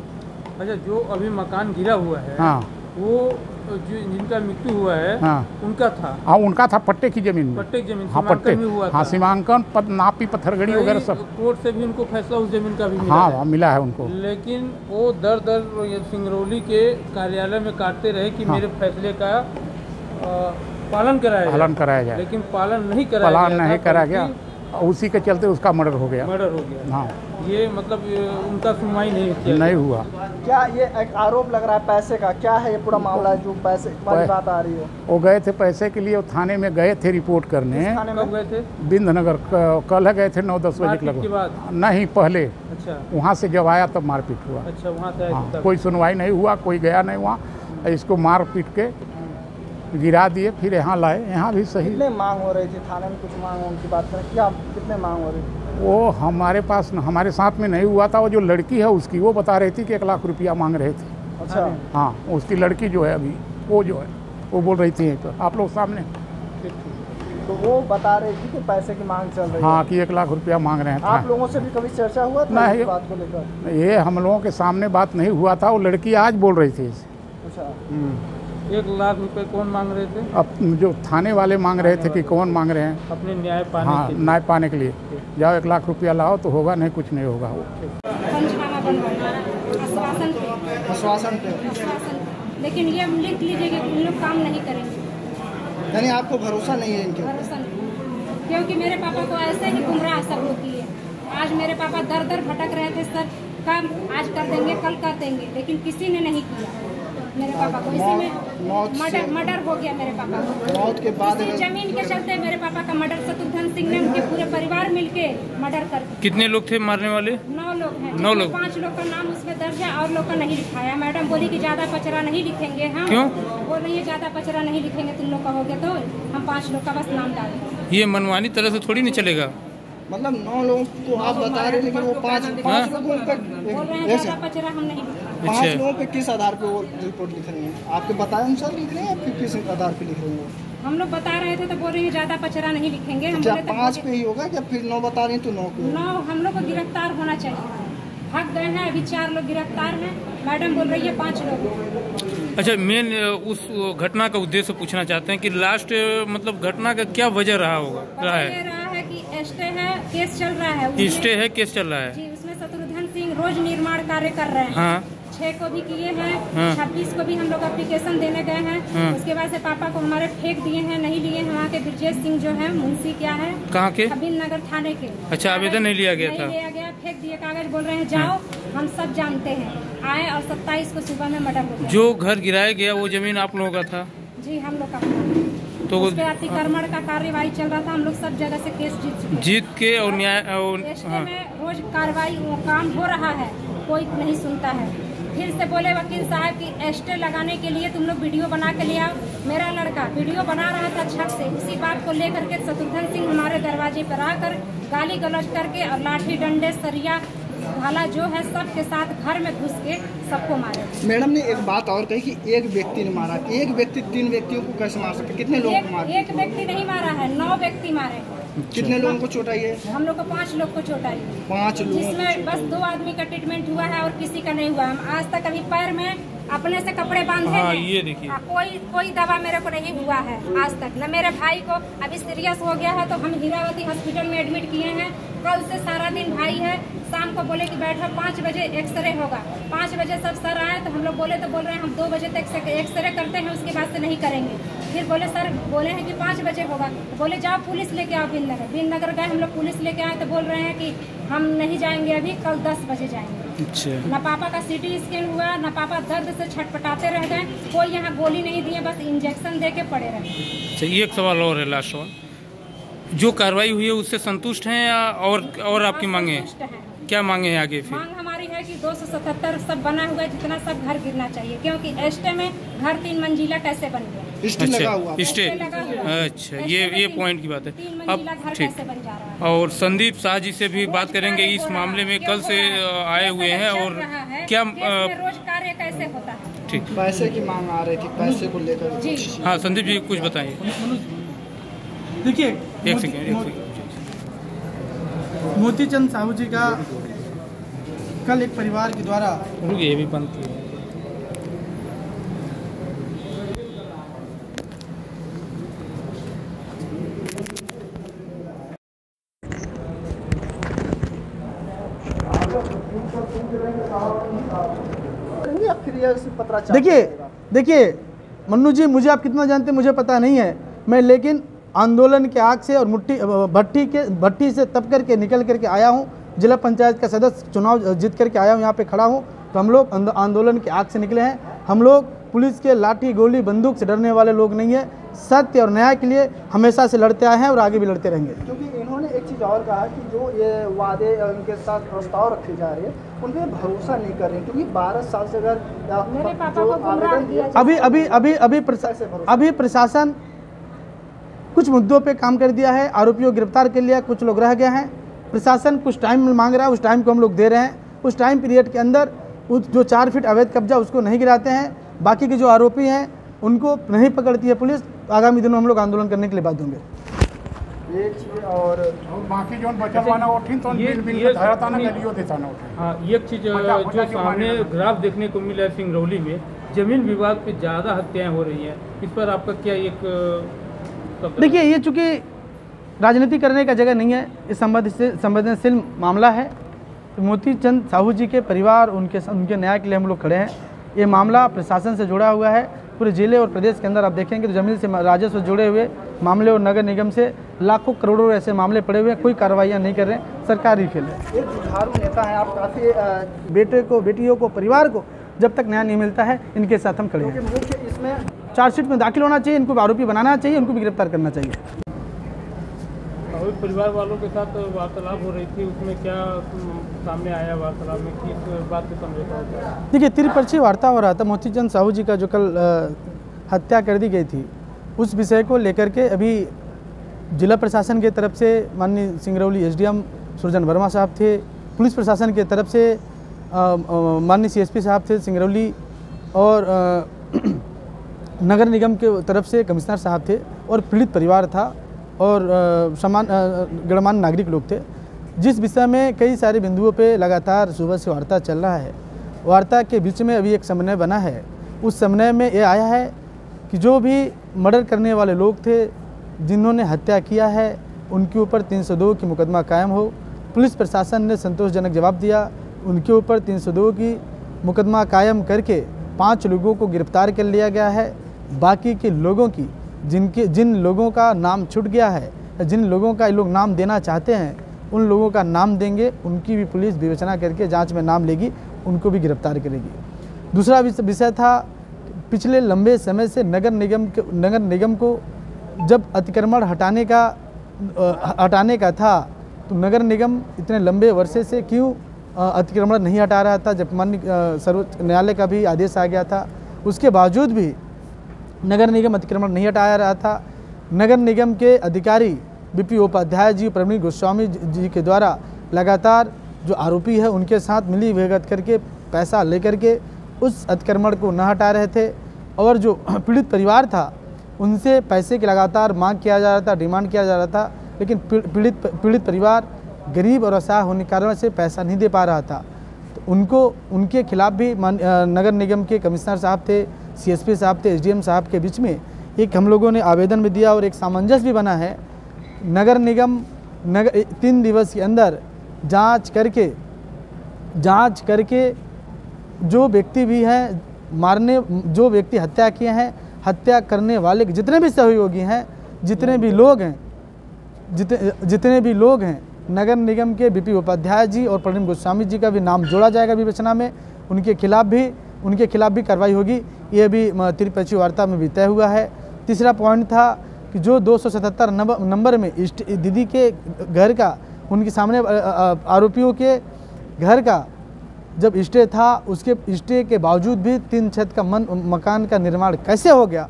अच्छा, जो अभी मकान गिरा हुआ है, हाँ, वो जो जिनका मृत्यु हुआ है, हाँ, उनका था? हाँ, उनका था पट्टे की जमीन में। पट्टे की जमीन? हाँ, पट्टे हुआ हाँ, था। सीमांकन नापी पत्थरगड़ी वगैरह सब। कोर्ट से भी उनको फैसला उस जमीन का भी मिला? हाँ, मिला है उनको। लेकिन वो दर सिंगरौली के कार्यालय में काटते रहे कि मेरे फैसले का पालन कराया जाए, लेकिन पालन नहीं करा गया, उसी के चलते उसका मर्डर हो गया। हाँ, ये मतलब उनका सुनवाई नहीं हुआ। क्या ये एक आरोप लग रहा है पैसे का? क्या है ये पूरा मामला जो पैसे वाली बात आ रही है? वो गए थे पैसे के लिए, थाने में गए थे रिपोर्ट करने। कब गए थे? बिंदनगर कल गए थे 9-10 बजे के लगभग। नहीं, पहले। अच्छा। वहाँ से जब आया तब मारपीट हुआ। अच्छा, वहाँ से हाँ, कोई सुनवाई नहीं हुआ, कोई गया नहीं वहाँ, इसको मार पीट के गिरा दिए, फिर यहाँ लाए। यहाँ भी सही। कितने मांग हो रही थी थाने में? कुछ मांग उनकी बात करें, क्या कितने मांग हो रही थी? वो हमारे पास हमारे साथ में नहीं हुआ था। वो जो लड़की है उसकी, वो बता रही थी कि 1 लाख रुपया मांग रहे थे। अच्छा। हाँ, उसकी लड़की जो है अभी, वो जो है वो बोल रही थी तो आप लोग सामने। तो वो बता रही थी कि पैसे की मांग चल रही है? हाँ, कि 1 लाख रुपया मांग रहे हैं। आप लोगों से भी कभी चर्चा हुआ था इस बात को लेकर? ये हम लोगों के सामने बात नहीं हुआ था, वो लड़की आज बोल रही थी। अच्छा। 1 लाख रुपए कौन मांग रहे थे? अब जो थाने वाले मांग रहे थे कि कौन मांग रहे हैं अपने न्याय पाने हाँ, के लिए। न्याय पाने के लिए। जाओ 1 लाख रुपया लाओ तो होगा, नहीं कुछ नहीं होगा। आश्वासन पे। लेकिन ये लिख लीजिए कि उन लोग काम नहीं करेंगे। यानी आपको भरोसा नहीं है इनके? भरोसा नहीं, क्योंकि मेरे पापा को ऐसे ही गुमराह सब लोग किए। आज मेरे पापा दर दर भटक रहे थे, सर काम आज कर देंगे, कल कर देंगे, लेकिन किसी ने नहीं किया। मेरे पापा को। इसी में मर्डर हो गया मेरे पापा को। मौत के बाद इसी जमीन के चलते मेरे पापा का मर्डर शत्रुघ्न सिंह ने उनके पूरे परिवार मिलके मर्डर कर दिया। कितने लोग थे मारने वाले? 9 लोग हैं। 9 लोग। 5 लोग का नाम उसमें दर्ज है और लोग का नहीं लिखा है। मैडम बोली कि ज्यादा पचरा नहीं लिखेंगे हम। क्यों? बोल रही है ज्यादा पचरा नहीं लिखेंगे, तुम लोग का हो गया तो हम 5 लोग का बस नाम डालेंगे। ये मनमानी तरह से थोड़ी नहीं चलेगा। मतलब 9 लोगों को आप बता रहे हैं, लेकिन वो 5 लोगों पे बोल रहे हैं ज्यादा पचरा हम नहीं लिखेंगे। 5 लोगों पे किस आधार पे वो रिपोर्ट लिख रहे हैं? आपके बताए अनुसार लिख रहे हैं या फिर किस आधार पे लिख रहे हैं? हम लोग बता रहे थे तो बोल रहे हैं ज्यादा पचरा नहीं लिखेंगे। हम क्या बोले 5 पे ही होगा क्या फिर 9 बता रहे हैं तो 9 पे? 9 हम लोग को गिरफ्तार होना चाहिए। भाग गए हैं, अभी 4 लोग गिरफ्तार हैं। मैडम बोल रही है 5 लोग। अच्छा, मेन उस घटना का उद्देश्य पूछना चाहते हैं कि लास्ट मतलब घटना का क्या वजह रहा रहा है कि स्टे है, केस चल रहा है। स्टे है, केस चल रहा है जी। उसमें शत्रुघ्न सिंह रोज निर्माण कार्य कर रहे हैं। हाँ। 6 को भी किए हैं, 26 को भी हम लोग एप्लीकेशन देने गए हैं। उसके बाद से पापा को हमारे फेंक दिए हैं, नहीं लिए हैं। वहाँ के ब्रजेश सिंह जो है मुंशी क्या है, कहाँ के? हबील नगर थाने के। अच्छा, आवेदन नहीं लिया गया था? नहीं लिया गया, फेंक दिए कागज। बोल रहे हैं जाओ, हम सब जानते हैं। आए और 27 को सुबह में मर्डर हो गया। जो घर गिराया गया वो जमीन आप लोगों का था? जी, हम लोग का। तो उस पे अतिक्रमण का कार्यवाही चल रहा था। हम लोग सब जगह से केस जीत के और न्याय में रोज कार्रवाई काम हो रहा है, कोई नहीं सुनता है। फिर से बोले वकील साहब की स्टे लगाने के लिए तुम लोग वीडियो बना के ले आओ। मेरा लड़का वीडियो बना रहा था छत से। उसी बात को लेकर के शत्रुघ्न सिंह हमारे दरवाजे पर आकर गाली गलौज करके और लाठी डंडे सरिया भाला जो है सबके साथ घर में घुस के सबको मारे। मैडम ने एक बात और कही कि एक व्यक्ति ने मारा। एक व्यक्ति 3 व्यक्तियों को कैसे मार सकते? कितने लोगों को मारा? एक व्यक्ति नहीं मारा है, 9 व्यक्ति मारे। कितने लोगों को चोट आई है? हम लोग को 5 लोग को चोट आई है। 5 लोग, जिसमें बस 2 आदमी का ट्रीटमेंट हुआ है और किसी का नहीं हुआ। हम आज तक अभी पैर में अपने से कपड़े बांधे हैं। ये देखिए, कोई दवा मेरे को नहीं हुआ है आज तक। न मेरे भाई को अभी सीरियस हो गया है तो हम हीरावती हॉस्पिटल में एडमिट किए हैं। कल से सारा दिन भाई है। शाम को बोले कि बैठो 5 बजे एक्सरे होगा। 5 बजे सब सर आए तो हम लोग बोले तो बोल रहे हैं हम 2 बजे तक एक्सरे करते हैं, उसके बाद से नहीं करेंगे। फिर बोले सर बोले हैं कि 5 बजे होगा। तो बोले जाओ पुलिस लेके आओ भील नगर गए हम लोग, पुलिस लेके आए तो बोल रहे हैं कि हम नहीं जाएंगे, अभी कल 10 बजे जाएंगे। अच्छा। न पापा का सीटी स्कैन हुआ, न पापा दर्द से छटपटाते रह गए। कोई यहाँ गोली नहीं दिए, बस इंजेक्शन दे के पड़े रहे। एक सवाल और है, लास्ट सवाल। जो कार्रवाई हुई है उससे संतुष्ट हैं या और आपकी मांगे हैं? क्या मांगे हैं आगे? फिर मांग हमारी है कि 277 सब बना हुआ है, जितना सब घर गिरना चाहिए, क्योंकि एस्टे में घर 3 मंजिला कैसे बन गया? स्टे लगा हुआ। अच्छा, ये पॉइंट की बात है। अब ठीक, और संदीप शाह जी से भी बात करेंगे इस मामले में। कल से आए हुए हैं और क्या रोज कार्य कैसे होता है? ठीक, पैसे की मांग आ रही थी, पैसे को लेकर। हाँ संदीप जी कुछ बताइए। देखिए, एक सेकेंड। मोतीचंद साहू जी का कल एक परिवार के द्वारा ये भी बंद किया। देखिए मन्नू जी, मुझे आप कितना जानते हैं मुझे पता नहीं है मैं, लेकिन आंदोलन के आग से और भट्टी से तप करके निकल करके आया हूँ। जिला पंचायत का सदस्य चुनाव जीत करके आया हूँ, यहाँ पे खड़ा हूँ। तो हम लोग आंदोलन के आग से निकले हैं। हम लोग पुलिस के लाठी गोली बंदूक से डरने वाले लोग नहीं है। सत्य और न्याय के लिए हमेशा से लड़ते आए हैं और आगे भी लड़ते रहेंगे। क्योंकि इन्होंने एक चीज़ और कहा कि जो ये वादे उनके साथ प्रस्ताव रखे जा रहे हैं उन पर भरोसा नहीं कर रहे, क्योंकि 12 साल से अगर अभी प्रशासन कुछ मुद्दों पे काम कर दिया है, आरोपियों को गिरफ्तार कर लिया, कुछ लोग रह गए हैं। प्रशासन कुछ टाइम मांग रहा है, उस टाइम को हम लोग दे रहे हैं। उस टाइम पीरियड के अंदर जो 4 फीट अवैध कब्जा उसको नहीं गिराते हैं। बाकी के जो आरोपी हैं उनको नहीं पकड़ती है पुलिस। आगामी दिनों हम लोग आंदोलन करने के लिए बाध्य होंगे। और बाकी जो बचा वाला उठिन तो बिल धरता ना गलियो देता ना उठिन। हाँ, एक चीज़ जो सामने ग्राफ देखने को मिला सिंगरौली में, जमीन विवाद पे ज़्यादा हत्याएं हो रही हैं, इस पर आपका क्या देखिए, ये चूँकि राजनीति करने का जगह नहीं है, इस संवेदनशील मामला है। मोतीचंद साहू जी के परिवार उनके न्याय के लिए हम लोग खड़े हैं। ये मामला प्रशासन से जुड़ा हुआ है। पूरे जिले और प्रदेश के अंदर आप देखेंगे तो जमीन से राजस्व जुड़े हुए मामले और नगर निगम से लाखों करोड़ों ऐसे मामले पड़े हुए हैं, कोई कार्रवाइयाँ नहीं कर रहे हैं, सरकार ही फेल है। एक जुझारू नेता है आप, काफ़ी बेटियों को परिवार को जब तक न्याय नहीं मिलता है इनके साथ हम खड़े हैं। इसमें चार्जशीट में दाखिल होना चाहिए, इनको आरोपी बनाना चाहिए, उनको भी गिरफ्तार करना चाहिए। अभी परिवार वालों के साथ वार्तालाप हो रही थी, उसमें क्या सामने आया वार्तालाप में, किस बात पे समझौता होता है? देखिए, त्रिपक्षीय वार्ता हो रहा था। मोतीचंद साहू जी का जो कल हत्या कर दी गई थी, उस विषय को लेकर के अभी जिला प्रशासन के तरफ से माननीय सिंगरौली एसडीएम सुरजन वर्मा साहब थे, पुलिस प्रशासन के तरफ से माननीय सीएसपी साहब थे सिंगरौली, और नगर निगम के तरफ से कमिश्नर साहब थे, और पीड़ित परिवार था, और समान गणमान्य नागरिक लोग थे, जिस विषय में कई सारे बिंदुओं पे लगातार सुबह से वार्ता चल रहा है। वार्ता के बीच में अभी एक समन्वय बना है। उस समन्वय में ये आया है कि जो भी मर्डर करने वाले लोग थे, जिन्होंने हत्या किया है, उनके ऊपर 302 की मुकदमा कायम हो। पुलिस प्रशासन ने संतोषजनक जवाब दिया, उनके ऊपर 302 की मुकदमा कायम करके 5 लोगों को गिरफ्तार कर लिया गया है। बाकी के लोगों की जिन लोगों का नाम छूट गया है, जिन लोगों का ये लोग नाम देना चाहते हैं, उन लोगों का नाम देंगे, उनकी भी पुलिस विवेचना करके जांच में नाम लेगी, उनको भी गिरफ्तार करेगी। दूसरा विषय था, पिछले लंबे समय से नगर निगम को जब अतिक्रमण हटाने का था, तो नगर निगम इतने लंबे वर्षे से क्यों अतिक्रमण नहीं हटा रहा था, जब माननीय सर्वोच्च न्यायालय का भी आदेश आ गया था। उसके बावजूद भी नगर निगम अतिक्रमण नहीं हटाया रहा था। नगर निगम के अधिकारी बीपी उपाध्याय जी, प्रवीण गोस्वामी जी के द्वारा लगातार जो आरोपी है उनके साथ मिली भगत करके पैसा लेकर के उस अतिक्रमण को न हटा रहे थे, और जो पीड़ित परिवार था उनसे पैसे की लगातार मांग किया जा रहा था, डिमांड किया जा रहा था, लेकिन पीड़ित परिवार गरीब और असहाय होने के कारण से पैसा नहीं दे पा रहा था। तो उनके खिलाफ भी नगर निगम के कमिश्नर साहब थे, सीएसपी साहब थे, एसडीएम साहब के बीच में एक हम लोगों ने आवेदन भी दिया, और एक सामंजस्य भी बना है। नगर निगम 3 दिवस के अंदर जांच करके जो व्यक्ति भी हैं जो व्यक्ति हत्या किए हैं, हत्या करने वाले जितने भी सहयोगी हैं, जितने भी लोग हैं, नगर निगम के बीपी उपाध्याय जी और प्रवीण गोस्वामी जी का भी नाम जोड़ा जाएगा विवेचना में। उनके खिलाफ भी कार्रवाई होगी। ये भी त्रिपक्षीय वार्ता में भी तय हुआ है। तीसरा पॉइंट था कि जो 277 नंबर में दीदी के घर का, उनके सामने आरोपियों के घर का जब स्टे था, उसके स्टे के बावजूद भी 3 छत का मकान का निर्माण कैसे हो गया,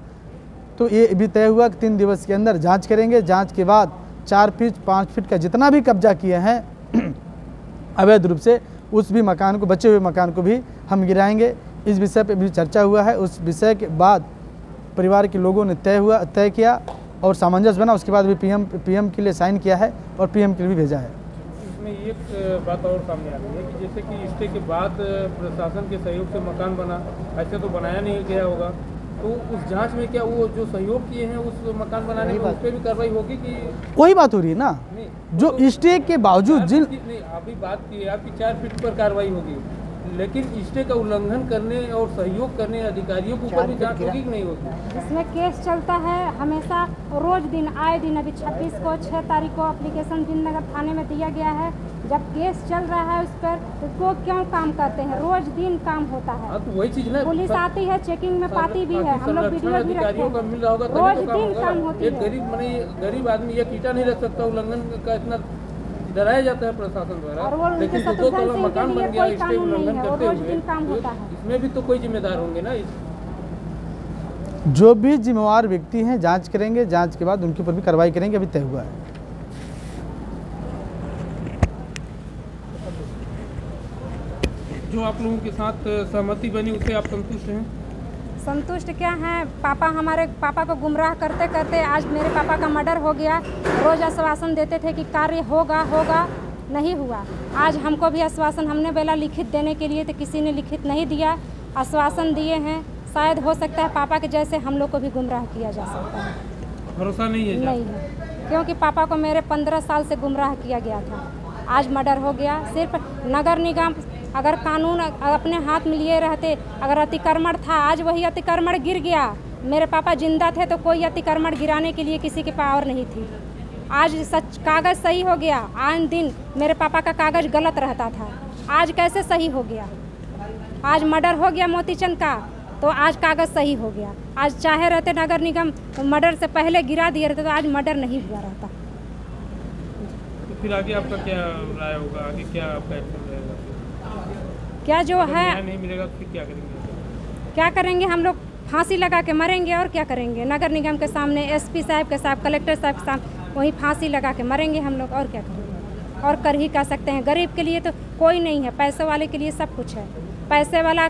तो ये भी तय हुआ कि 3 दिवस के अंदर जांच करेंगे। जांच के बाद 4 फीट 5 फीट का जितना भी कब्जा किए हैं अवैध रूप से, उस भी मकान को, बचे हुए मकान को भी हम गिराएंगे। इस विषय पे भी चर्चा हुआ है। उस विषय के बाद परिवार के लोगों ने तय किया और सामंजस्य बना। उसके बाद भी पीएम के लिए साइन किया है और पीएम के लिए भी भेजा है। इसमें एक बात और सामने आ रही है कि जैसे कि स्टे के बाद प्रशासन के सहयोग से मकान बना, ऐसे तो बनाया नहीं गया होगा, तो उस जांच में क्या वो जो सहयोग किए हैं उस मकान बनाने में, उस पर भी कार्रवाई होगी कि? वही बात हो रही है ना, जो स्टे के बावजूद अभी बात की है आपकी 4 फीट पर कार्रवाई होगी, लेकिन स्टे का उल्लंघन करने और सहयोग करने अधिकारियों के ऊपर भी जांच होगी कि नहीं होगी? इसमें केस चलता है हमेशा, रोज दिन आए दिन। अभी 26 को 6 तारीख को एप्लीकेशन जिननगर थाने में दिया गया है। जब केस चल रहा है उस पर, तो क्यों काम करते हैं? रोज दिन काम होता है। तो वही चीज ना, पुलिस आती है, चेकिंग में पाती भी है, हम लोग वीडियो भी रखते हैं, रोज दिन काम होती है। गरीब आदमी ये कीटा नहीं रख सकता, उल्लंघन का इतना डराया जाता है प्रशासन द्वारा, लेकिन 2 तला मकान बन गया स्टे उल्लंघन करते हुए, इसमें भी तो कोई जिम्मेदार होंगे ना। जो भी जिम्मेवार व्यक्ति हैं जांच करेंगे, जांच के बाद उनके ऊपर भी कार्रवाई करेंगे, अभी तय हुआ है। जो आप लोगों के साथ सहमति बनी उससे आप संतुष्ट हैं? संतुष्ट क्या है, हमारे पापा को गुमराह करते करते आज मेरे पापा का मर्डर हो गया। रोज आश्वासन देते थे कि कार्य होगा, नहीं हुआ। आज हमको भी आश्वासन, हमने बोला लिखित देने के लिए, तो किसी ने लिखित नहीं दिया। आश्वासन दिए हैं, शायद हो सकता है पापा के जैसे हम लोग को भी गुमराह किया जा सकता है। भरोसा नहीं है? नहीं है, क्योंकि पापा को मेरे 15 साल से गुमराह किया गया था, आज मर्डर हो गया। सिर्फ नगर निगम अगर कानून अपने हाथ में लिए रहते, अगर अतिक्रमण था, आज वही अतिक्रमण गिर गया। मेरे पापा जिंदा थे तो कोई अतिक्रमण गिराने के लिए किसी के पावर नहीं थी। आज सच कागज़ सही हो गया। आए दिन मेरे पापा का कागज़ गलत रहता था, आज कैसे सही हो गया? आज मर्डर हो गया मोतीचंद का, तो आज कागज़ सही हो गया। आज चाहे रहते नगर निगम मर्डर से पहले गिरा दिए रहते तो आज मर्डर नहीं हुआ रहता। तो फिर आगे आपका क्या राय होगा, आगे क्या आपका एक्शन रहेगा? क्या जो है नहीं मिलेगा तो फिर क्या करेंगे? क्या करेंगे, हम लोग फांसी लगा के मरेंगे और क्या करेंगे। नगर निगम के सामने, एसपी साहब के साथ, कलेक्टर साहब के सामने वहीं फांसी लगा के मरेंगे हम लोग, और क्या करेंगे। और कर ही क्या सकते हैं, गरीब के लिए तो कोई नहीं है, पैसे वाले के लिए सब कुछ है। पैसे वाला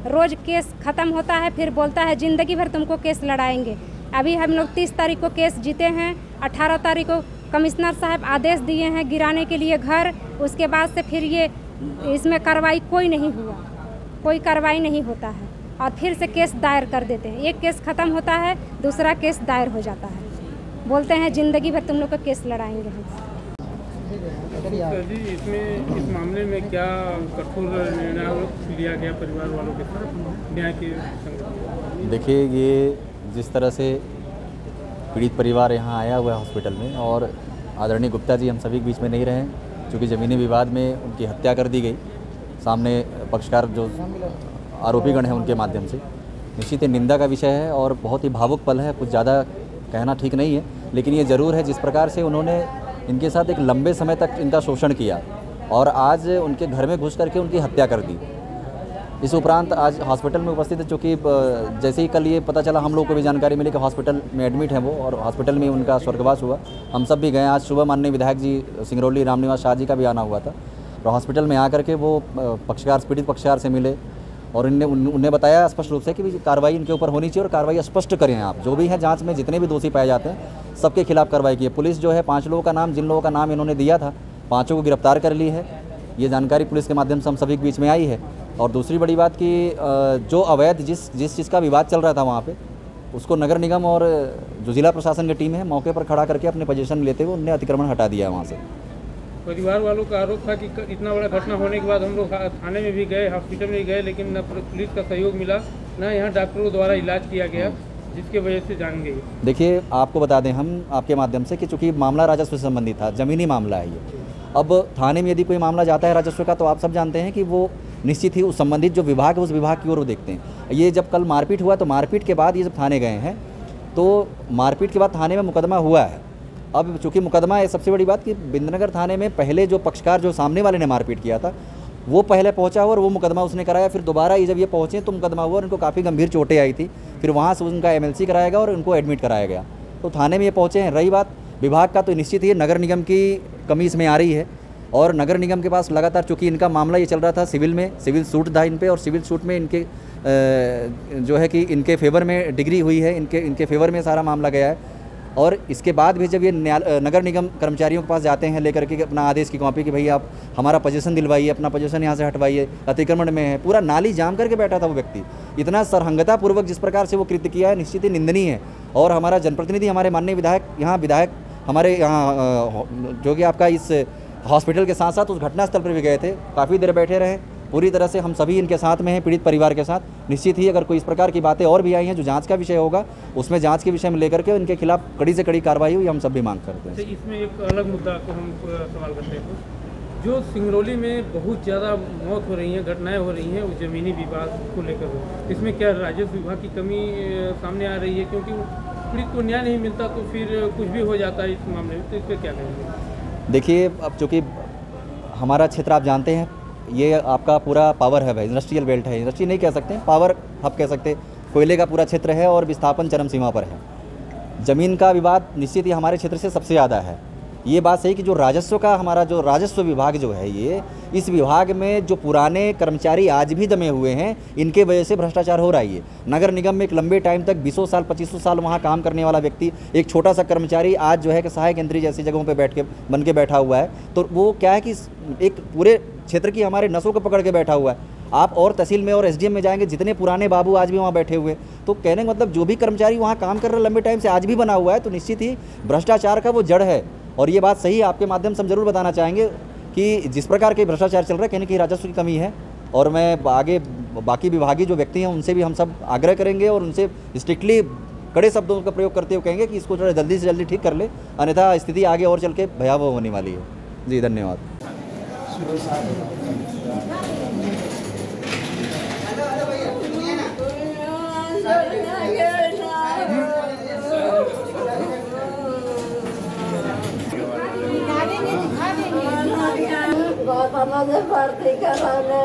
रोज़ केस ख़त्म होता है, फिर बोलता है ज़िंदगी भर तुमको केस लड़ाएंगे। अभी हम लोग 30 तारीख को केस जीते हैं, 18 तारीख को कमिश्नर साहब आदेश दिए हैं गिराने के लिए घर। उसके बाद से फिर ये इसमें कार्रवाई कोई नहीं हुआ, कोई कार्रवाई नहीं होता है और फिर से केस दायर कर देते हैं। एक केस ख़त्म होता है, दूसरा केस दायर हो जाता है, बोलते हैं ज़िंदगी भर तुम लोग का केस लड़ाएंगे हम। तो जी इसमें, इस मामले में क्या कठोर निर्णय लिया गया परिवार वालों के साथ न्याय के संग? देखिए, ये जिस तरह से पीड़ित परिवार यहाँ आया हुआ है हॉस्पिटल में, और आदरणीय गुप्ता जी हम सभी के बीच में नहीं रहे, क्योंकि ज़मीनी विवाद में उनकी हत्या कर दी गई। सामने पक्षकार जो आरोपीगण हैं उनके माध्यम से निश्चित ही निंदा का विषय है और बहुत ही भावुक पल है। कुछ ज़्यादा कहना ठीक नहीं है, लेकिन ये ज़रूर है जिस प्रकार से उन्होंने इनके साथ एक लंबे समय तक इनका शोषण किया और आज उनके घर में घुस करके उनकी हत्या कर दी। इस उपरांत आज हॉस्पिटल में उपस्थित है, चूँकि जैसे ही कल ये पता चला हम लोग को भी जानकारी मिली कि हॉस्पिटल में एडमिट है वो, और हॉस्पिटल में उनका स्वर्गवास हुआ। हम सब भी गए। आज सुबह माननीय विधायक जी सिंगरौली रामनिवास शाह जी का भी आना हुआ था, और हॉस्पिटल में आकर के वो पीड़ित पक्षकार से मिले और उन्हें बताया स्पष्ट रूप से कि कार्रवाई इनके ऊपर होनी चाहिए और कार्रवाई स्पष्ट करें आप। जो भी है जांच में जितने भी दोषी पाए जाते हैं सबके खिलाफ कार्रवाई की है। पुलिस जो है 5 लोगों का नाम, जिन लोगों का नाम इन्होंने दिया था, 5 को गिरफ्तार कर ली है। ये जानकारी पुलिस के माध्यम से हम सभी के बीच में आई है। और दूसरी बड़ी बात कि जो अवैध जिस चीज़ का विवाद चल रहा था वहाँ पे, उसको नगर निगम और जो जिला प्रशासन की टीम है मौके पर खड़ा करके अपने पोजीशन लेते हुए उन्हें अतिक्रमण हटा दिया वहाँ से। परिवार वालों का आरोप था कि इतना बड़ा घटना होने के बाद हम लोग थाने में भी गए, हॉस्पिटल में गए, लेकिन न पुलिस का सहयोग मिला, न यहाँ डॉक्टरों द्वारा इलाज किया गया, जिसके वजह से जान गई। देखिए, आपको बता दें हम आपके माध्यम से कि चूँकि मामला राजस्व से संबंधित था, ज़मीनी मामला है ये। अब थाने में यदि कोई मामला जाता है राजस्व का, तो आप सब जानते हैं कि वो निश्चित ही उस संबंधित जो विभाग है उस विभाग की ओर वो देखते हैं। ये जब कल मारपीट हुआ तो मारपीट के बाद ये जब थाने गए हैं, तो मारपीट के बाद थाने में मुकदमा हुआ है। अब चूँकि मुकदमा है, सबसे बड़ी बात कि बिंदनगर थाने में पहले जो पक्षकार जो सामने वाले ने मारपीट किया था वो पहले पहुंचा हुआ और वो मुकदमा उसने कराया। फिर दोबारा ये जब ये पहुंचे तो मुकदमा हुआ और उनको काफ़ी गंभीर चोटें आई थी। फिर वहाँ से उनका MLC कराया गया और उनको एडमिट कराया गया। तो थाने में ये पहुँचे हैं। रही बात विभाग का, तो निश्चित ही नगर निगम की कमी इसमें आ रही है। और नगर निगम के पास लगातार, चूँकि इनका मामला ये चल रहा था सिविल में, सिविल सूट था इन पे, और सिविल सूट में इनके जो है कि इनके फेवर में डिग्री हुई है, इनके फेवर में सारा मामला गया है। और इसके बाद भी जब ये नगर निगम कर्मचारियों के पास जाते हैं लेकर के अपना आदेश की कॉपी कि भाई आप हमारा पोजीशन दिलवाइए, अपना पोजीशन यहाँ से हटवाइए, अतिक्रमण में है, पूरा नाली जाम करके बैठा था वो व्यक्ति। इतना सरहंगतापूर्वक जिस प्रकार से वो कृत्य किया है, निश्चित ही निंदनीय है। और हमारा जनप्रतिनिधि, हमारे माननीय विधायक हमारे यहाँ जो कि आपका इस हॉस्पिटल के साथ साथ उस घटनास्थल पर भी गए थे, काफ़ी देर बैठे रहे। पूरी तरह से हम सभी इनके साथ में हैं, पीड़ित परिवार के साथ। निश्चित ही अगर कोई इस प्रकार की बातें और भी आई हैं जो जांच का विषय होगा, उसमें जांच के विषय में लेकर के इनके खिलाफ कड़ी से कड़ी कार्रवाई हुई, हम सब भी मांग करते हैं। इसमें एक अलग मुद्दा को हम सवाल करते हैं, जो सिंगरौली में बहुत ज़्यादा मौत हो रही हैं, घटनाएं हो रही हैं, वो ज़मीनी विवाद को लेकर, इसमें क्या राजस्व विभाग की कमी सामने आ रही है? क्योंकि पीड़ित को न्याय नहीं मिलता तो फिर कुछ भी हो जाता है इस मामले में, तो इस पर क्या कहेंगे? देखिए, अब चूँकि हमारा क्षेत्र आप जानते हैं, ये आपका पूरा पावर हब है, इंडस्ट्रियल बेल्ट है, इंडस्ट्री नहीं कह सकते, पावर हब कह सकते, कोयले का पूरा क्षेत्र है और विस्थापन चरम सीमा पर है। ज़मीन का विवाद निश्चित ही हमारे क्षेत्र से सबसे ज़्यादा है। ये बात सही कि जो राजस्व का हमारा जो राजस्व विभाग जो है, ये इस विभाग में जो पुराने कर्मचारी आज भी दमे हुए हैं, इनके वजह से भ्रष्टाचार हो रहा है। नगर निगम में एक लंबे टाइम तक 20 साल 25 साल वहाँ काम करने वाला व्यक्ति, एक छोटा सा कर्मचारी आज जो है कि सहायक यंत्री जैसी जगहों पर बन के बैठा हुआ है। तो वो क्या है कि एक पूरे क्षेत्र की हमारे नसों को पकड़ के बैठा हुआ है। आप और तहसील में और SDM में जाएंगे, जितने पुराने बाबू आज भी वहाँ बैठे हुए, तो कहने का मतलब जो भी कर्मचारी वहाँ काम कर रहे लंबे टाइम से आज भी बना हुआ है, तो निश्चित ही भ्रष्टाचार का वो जड़ है। और ये बात सही है, आपके माध्यम से हम जरूर बताना चाहेंगे कि जिस प्रकार के भ्रष्टाचार चल रहा है, कहने की राजस्व की कमी है। और मैं आगे बाकी विभागीय जो व्यक्ति हैं उनसे भी हम सब आग्रह करेंगे और उनसे स्ट्रिक्टली कड़े शब्दों का प्रयोग करते हुए कहेंगे कि इसको थोड़ा जल्दी से जल्दी ठीक कर ले, अन्यथा स्थिति आगे और चल के भयावह होने वाली है। जी, धन्यवाद। मुझे भर्ती कराने